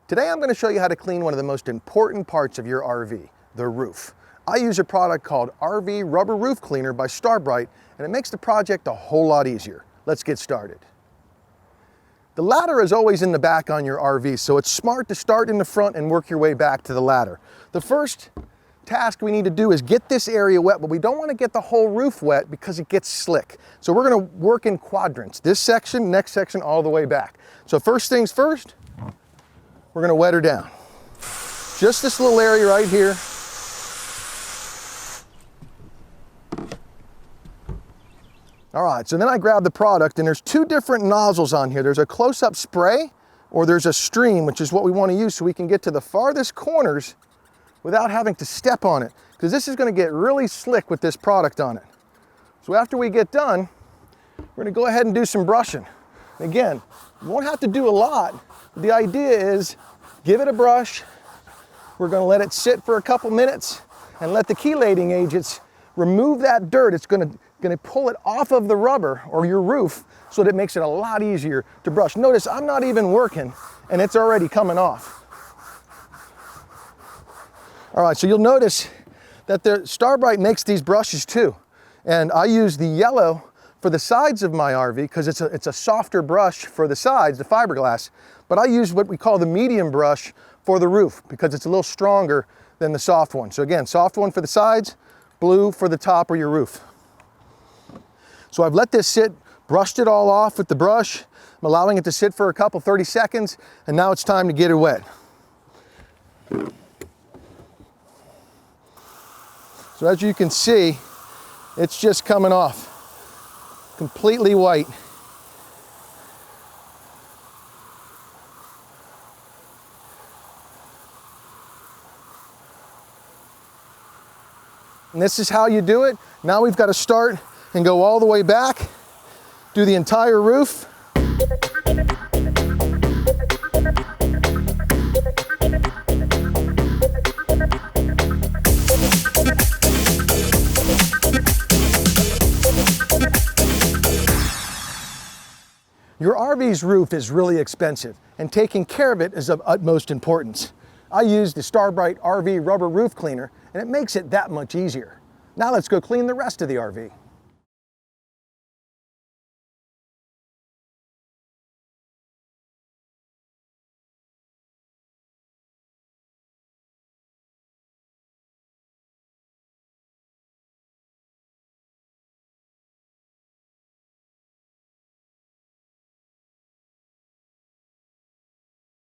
Today I'm going to show you how to clean one of the most important parts of your RV, the roof. I use a product called RV Rubber Roof Cleaner by StarBrite, and it makes the project a whole lot easier. Let's get started. The ladder is always in the back on your RV, so it's smart to start in the front and work your way back to the ladder. The first task we need to do is get this area wet, but we don't want to get the whole roof wet because it gets slick. So we're going to work in quadrants. This section, next section, all the way back. So first things first, we're going to wet her down. Just this little area right here. All right, so then I grab the product, and there's two different nozzles on here. There's a close-up spray, or there's a stream, which is what we want to use so we can get to the farthest corners without having to step on it, because this is going to get really slick with this product on it. So after we get done, we're going to go ahead and do some brushing. Again, you won't have to do a lot. The idea is give it a brush. We're going to let it sit for a couple minutes and let the chelating agents remove that dirt. It's going to pull it off of the rubber or your roof so that it makes it a lot easier to brush. Notice I'm not even working and it's already coming off. All right, so you'll notice that the StarBrite makes these brushes too. And I use the yellow for the sides of my RV because it's a softer brush for the sides, the fiberglass. But I use what we call the medium brush for the roof because it's a little stronger than the soft one. So again, soft one for the sides, blue for the top or your roof. So I've let this sit, brushed it all off with the brush. I'm allowing it to sit for a couple, 30 seconds, and now it's time to get it wet. So as you can see, it's just coming off, completely white. And this is how you do it. Now we've got to start and go all the way back, do the entire roof. Your RV's roof is really expensive, and taking care of it is of utmost importance. I use the StarBrite RV Rubber Roof Cleaner, and it makes it that much easier. Now let's go clean the rest of the RV.